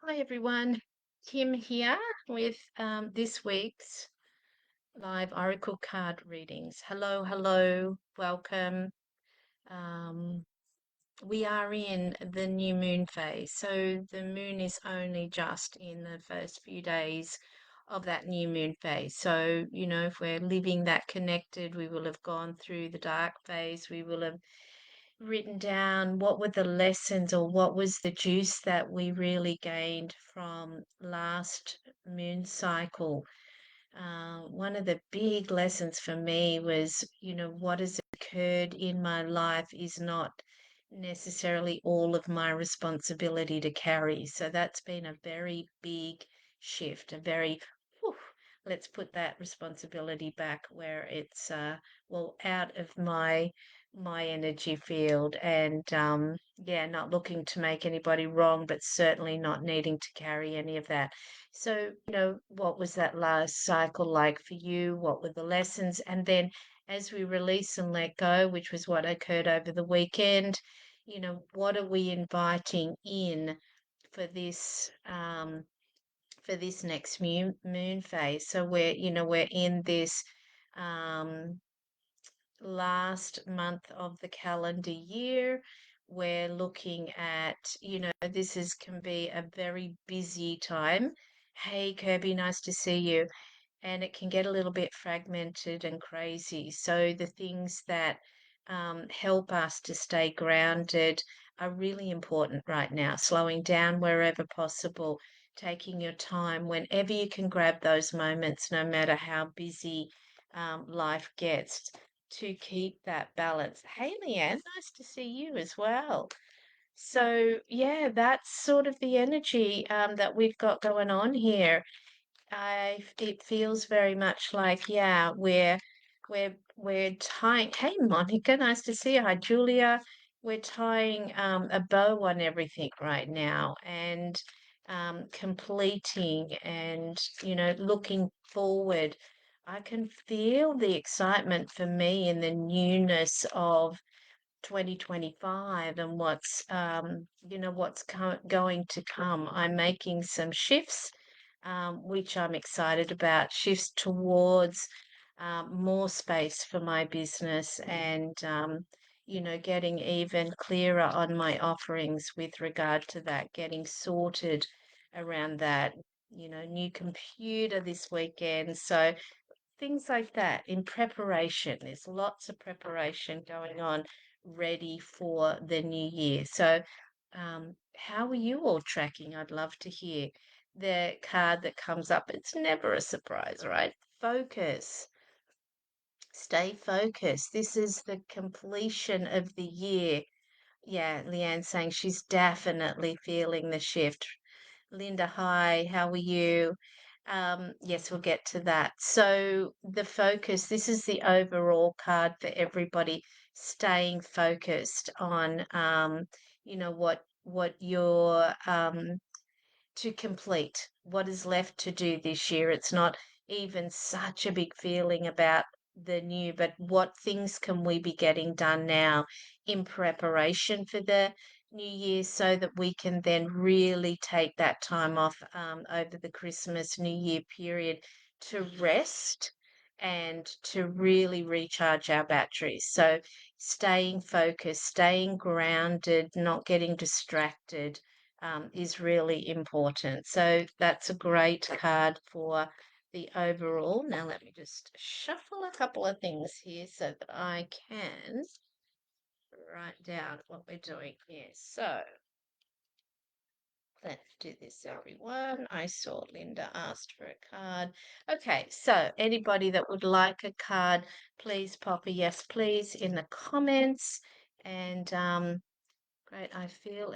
Hi everyone, Kim here with this week's live Oracle card readings. Hello, hello, welcome. Um, we are in the new moon phase, so the moon is only just in the first few days of that new moon phase. So, if we're living that connected, we will have gone through the dark phase, we will have written down what were the lessons or what was the juice that we really gained from last moon cycle. One of the big lessons for me was, what has occurred in my life is not necessarily all of my responsibility to carry. So that's been a very big shift, a very, whew, let's put that responsibility back where it's, out of my energy field and yeah, not looking to make anybody wrong, but certainly not needing to carry any of that. So, what was that last cycle like for you? What were the lessons? And then as we release and let go, which was what occurred over the weekend, what are we inviting in for this next moon phase? So we're in this um last month of the calendar year. We're looking at, this is can be a very busy time. Hey, Kirby, nice to see you. And it can get a little bit fragmented and crazy. So the things that help us to stay grounded are really important right now. Slowing down wherever possible, taking your time whenever you can grab those moments, no matter how busy life gets, to keep that balance. Hey, Leanne, nice to see you as well. So, yeah, that's sort of the energy that we've got going on here. It feels very much like, yeah, we're tying. Hey, Monica, nice to see you. Hi, Julia. We're tying a bow on everything right now and completing and looking forward. I can feel the excitement for me in the newness of 2025 and what's going to come. I'm making some shifts, which I'm excited about, shifts towards more space for my business and getting even clearer on my offerings with regard to that, getting sorted around that. New computer this weekend. So things like that in preparation. There's lots of preparation going on, ready for the new year. So, how are you all tracking? I'd love to hear. The card that comes up, it's never a surprise, right? Focus. Stay focused. This is the completion of the year. Yeah, Leanne saying she's definitely feeling the shift. Linda, hi, how are you? Yes, we'll get to that. So the focus, this is the overall card for everybody staying focused on what you're to complete, what is left to do this year. It's not even such a big feeling about the new, but what things can we be getting done now in preparation for the new year so that we can then really take that time off over the Christmas, New Year period to rest and to really recharge our batteries. So staying focused, staying grounded, not getting distracted is really important. So that's a great card for the overall. Now let me just shuffle a couple of things here so that I can write down what we're doing here. So let's do this, everyone. I saw Linda asked for a card. Okay, so anybody that would like a card, please pop a yes, please, in the comments. And great, I feel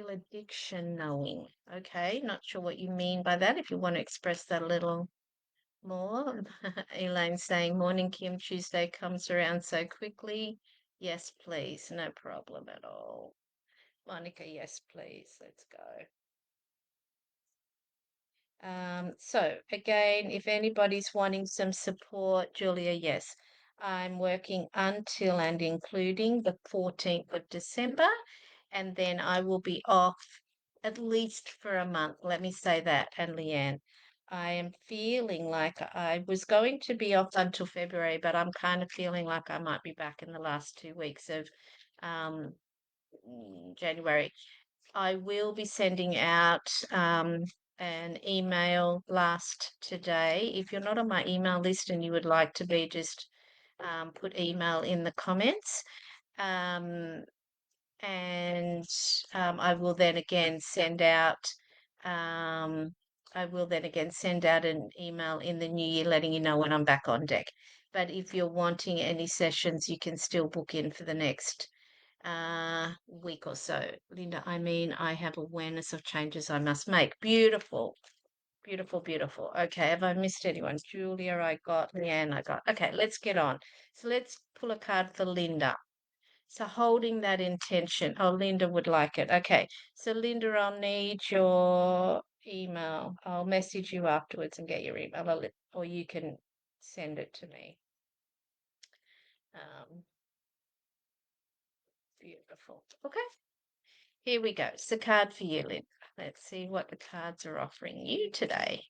addiction knowing. Okay, not sure what you mean by that. If you want to express that a little more. Elaine saying, Morning, Kim. Tuesday comes around so quickly. Yes, please. No problem at all. Monica, yes, please. Let's go. So again, if anybody's wanting some support, Julia, yes, I'm working until and including the 14th of December. and then I will be off at least for a month. Let me say that. And Leanne, I am feeling like I was going to be off until February, but I'm kind of feeling like I might be back in the last 2 weeks of um, January. I will be sending out an email last today. If you're not on my email list and you would like to be, just put email in the comments. Um, and I will then again send out um, an email in the new year letting you know when I'm back on deck. But if you're wanting any sessions, you can still book in for the next week or so. Linda, I mean, I have awareness of changes I must make. Beautiful, beautiful, beautiful. Okay, have I missed anyone? Julia, I got. Leanne, I got. Okay, let's get on. So let's pull a card for Linda. So holding that intention. Oh, Linda would like it. Okay. So Linda, I'll need your email. I'll message you afterwards and get your email, or you can send it to me. Beautiful. Okay. Here we go. It's a card for you, Linda. Let's see what the cards are offering you today.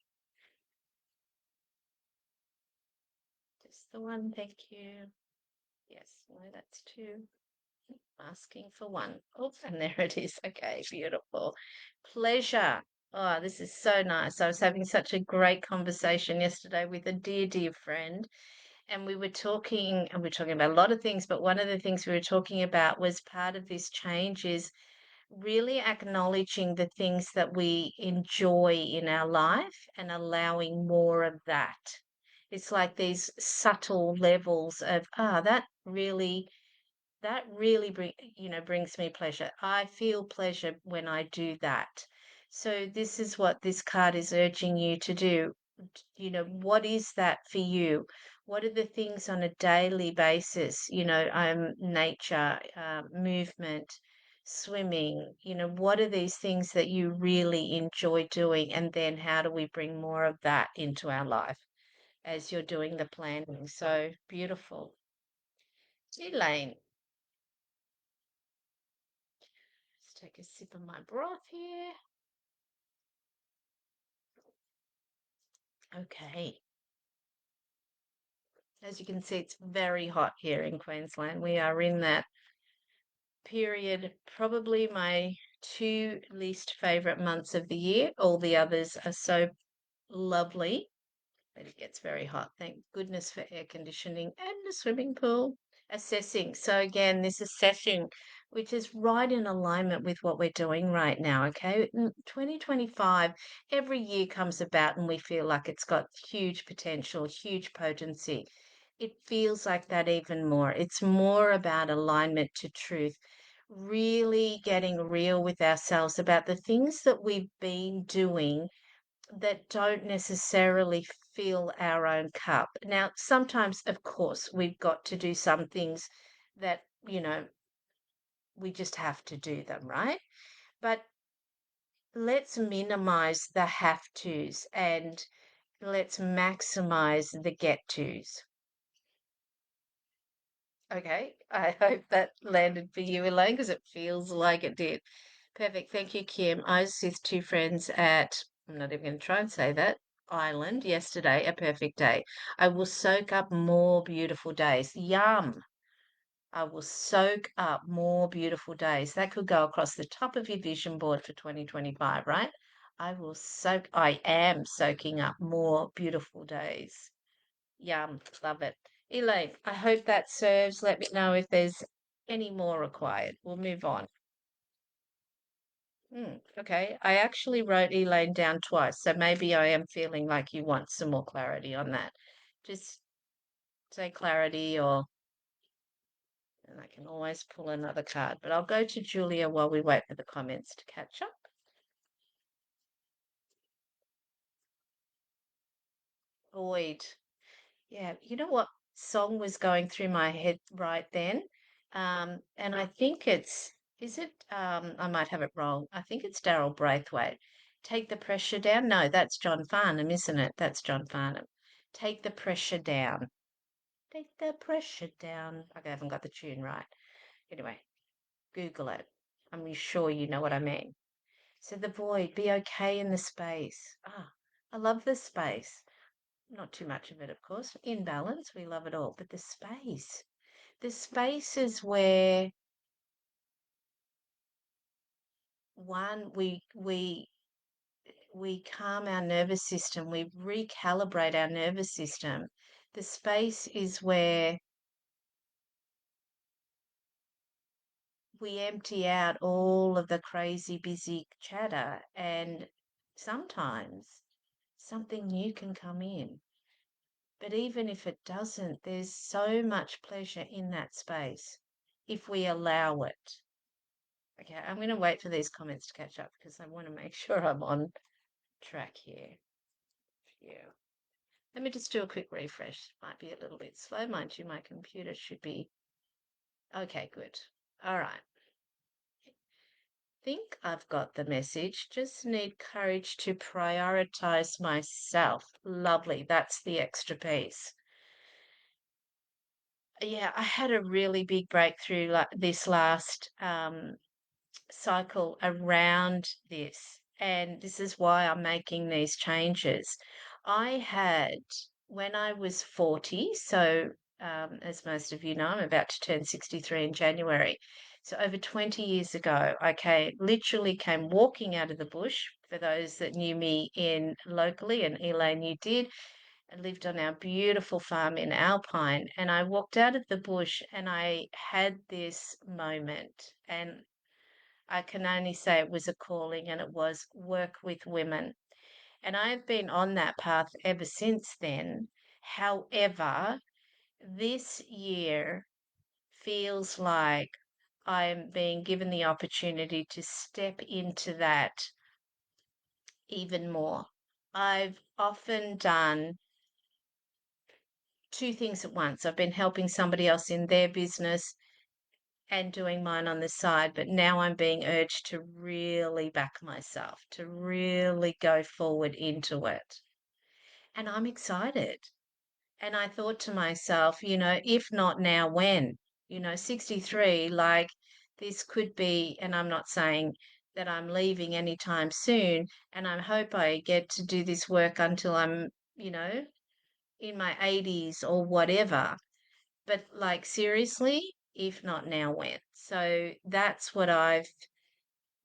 Just the one, thank you. Yes, no, that's two. Asking for one. Oh, and there it is. Okay, beautiful. Pleasure. Oh, this is so nice. I was having such a great conversation yesterday with a dear, dear friend, and we were talking, about a lot of things, but one of the things we were talking about was part of this change is really acknowledging the things that we enjoy in our life and allowing more of that. It's like these subtle levels of, that really brings me pleasure. I feel pleasure when I do that. So this is what this card is urging you to do. What is that for you? What are the things on a daily basis? Nature, movement, swimming. What are these things that you really enjoy doing? And then how do we bring more of that into our life as you're doing the planning? So beautiful. Elaine, let's take a sip of my broth here. Okay. As you can see, it's very hot here in Queensland. We are in that period, probably my two least favorite months of the year. All the others are so lovely, but it gets very hot. Thank goodness for air conditioning and a swimming pool. Assessing. So again, this assessing, which is right in alignment with what we're doing right now. Okay, 2025, every year comes about and we feel like it's got huge potential, huge potency. It feels like that even more. It's more about alignment to truth, really getting real with ourselves about the things that we've been doing that don't necessarily fill our own cup. Now, sometimes, of course, we've got to do some things that, we just have to do them, right? But let's minimize the have tos and let's maximize the get tos. Okay, I hope that landed for you, Elaine, because it feels like it did. Perfect. Thank you, Kim. I was with two friends at, I'm not even going to try and say that, Island yesterday, a perfect day. I will soak up more beautiful days. Yum. I will soak up more beautiful days. That could go across the top of your vision board for 2025, right? I am soaking up more beautiful days. Yum. Love it. Elaine, I hope that serves. Let me know if there's any more required. We'll move on. Okay, I actually wrote Elaine down twice, so maybe I am feeling like you want some more clarity on that. Just say clarity, and I can always pull another card. But I'll go to Julia while we wait for the comments to catch up. Void. Yeah, you know what song was going through my head right then? And I think I might have it wrong. I think it's Daryl Braithwaite. Take the pressure down. No, that's John Farnham, isn't it? That's John Farnham. Take the pressure down. Take the pressure down. Okay, I haven't got the tune right. Anyway, Google it. I'm sure you know what I mean. So the void, be okay in the space. Ah, I love the space. Not too much of it, of course. In balance, we love it all. But the space. The space is where one we calm our nervous system, we recalibrate our nervous system. The space is where we empty out all of the crazy, busy chatter, and sometimes something new can come in. But even if it doesn't, there's so much pleasure in that space if we allow it. Okay, I'm going to wait for these comments to catch up because I want to make sure I'm on track here. Yeah. Let me just do a quick refresh. Might be a little bit slow. Mind you, my computer should be okay, good. All right. Think I've got the message. Just need courage to prioritize myself. Lovely. That's the extra piece. Yeah, I had a really big breakthrough like this last cycle around this. And this is why I'm making these changes. I had, when I was 40, so as most of you know, I'm about to turn 63 in January. So over 20 years ago, literally came walking out of the bush. For those that knew me in locally, and Elaine, you did, I lived on our beautiful farm in Alpine, and I walked out of the bush and I had this moment. And I can only say it was a calling and it was work with women. And I've been on that path ever since then. However, this year feels like I'm being given the opportunity to step into that even more. I've often done two things at once. I've been helping somebody else in their business and doing mine on the side, but now I'm being urged to really back myself, to really go forward into it. And I'm excited. And I thought to myself, if not now, when? 63, like this could be, and I'm not saying that I'm leaving anytime soon, and I hope I get to do this work until I'm, in my 80s or whatever. But like seriously, if not now, when? So that's what I've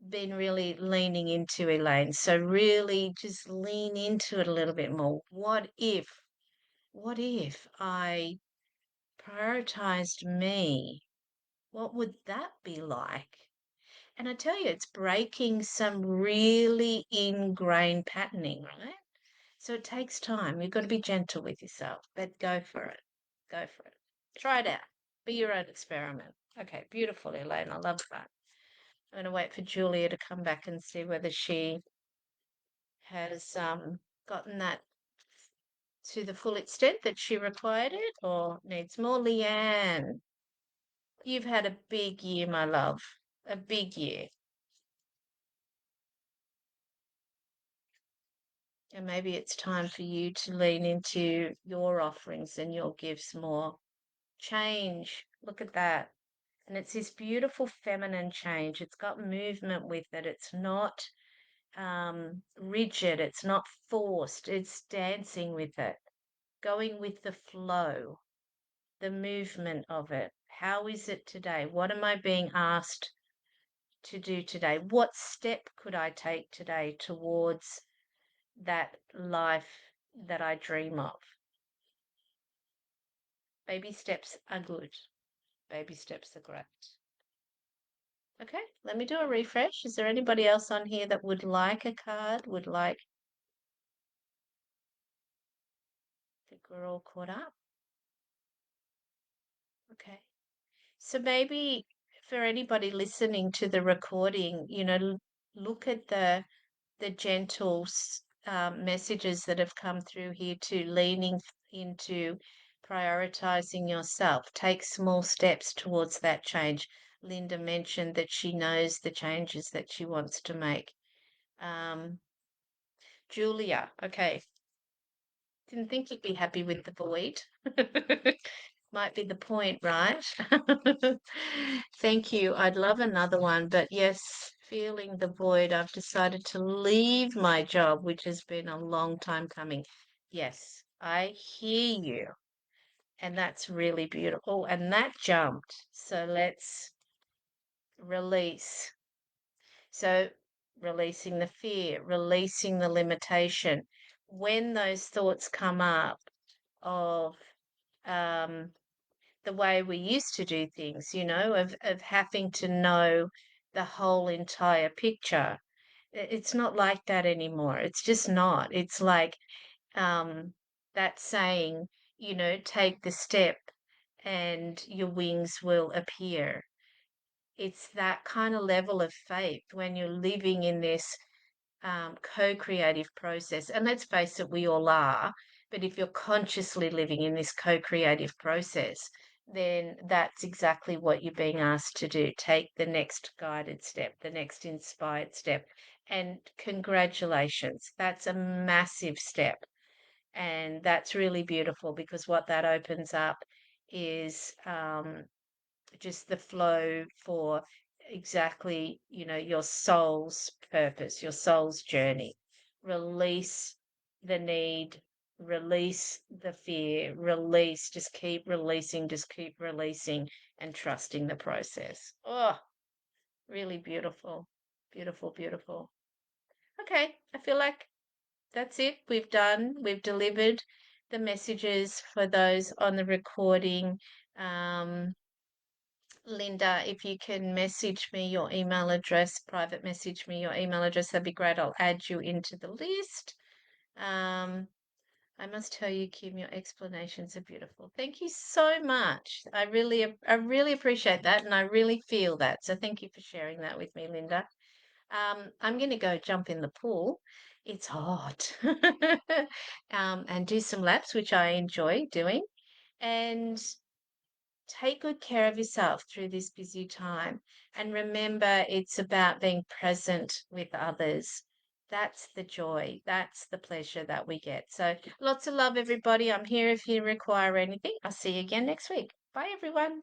been really leaning into, Elaine. So really just lean into it a little bit more. What if I prioritized me? What would that be like? And I tell you, it's breaking some really ingrained patterning, right? So it takes time. You've got to be gentle with yourself, but go for it. Go for it. Try it out. Be your own experiment. Okay, beautiful, Elaine. I love that. I'm going to wait for Julia to come back and see whether she has gotten that to the full extent that she required it or needs more. Leanne, you've had a big year, my love. A big year. And maybe it's time for you to lean into your offerings and your gifts more. Change. Look at that. And it's this beautiful feminine change. It's got movement with it. It's not rigid. It's not forced. It's dancing with it, going with the flow, the movement of it. How is it today? What am I being asked to do today? What step could I take today towards that life that I dream of? Baby steps are good. Baby steps are great. Okay, let me do a refresh. Is there anybody else on here that would like a card? I think we're all caught up. Okay. So maybe for anybody listening to the recording, look at the gentle messages that have come through here to leaning into prioritizing yourself. Take small steps towards that change. Linda mentioned that she knows the changes that she wants to make. Julia, okay. Didn't think you'd be happy with the void. might be the point, right? Thank you. I'd love another one, but yes, feeling the void. I've decided to leave my job, which has been a long time coming. Yes, I hear you. And that's really beautiful. And that jumped. So let's release. So releasing the fear, releasing the limitation. When those thoughts come up of um, the way we used to do things, of having to know the whole entire picture. It's not like that anymore. It's just not. It's like um, that saying, take the step and your wings will appear. It's that kind of level of faith when you're living in this co-creative process. And let's face it, we all are. But if you're consciously living in this co-creative process, then that's exactly what you're being asked to do. Take the next guided step, the next inspired step. And congratulations, that's a massive step. And that's really beautiful because what that opens up is just the flow for exactly, your soul's purpose, your soul's journey. Release the need, release the fear, release, just keep releasing and trusting the process. Oh, really beautiful. Beautiful, beautiful. Okay, I feel like that's it. We've delivered the messages for those on the recording. Um, Linda, if you can message me your email address, private message me your email address, that'd be great. I'll add you into the list. Um, I must tell you, Kim, your explanations are beautiful. Thank you so much. I really appreciate that, and I really feel that. So thank you for sharing that with me, Linda. I'm going to go jump in the pool. It's hot, and do some laps, which I enjoy doing. And take good care of yourself through this busy time. And remember, it's about being present with others. That's the joy, that's the pleasure that we get. So, lots of love, everybody. I'm here if you require anything. I'll see you again next week. Bye, everyone.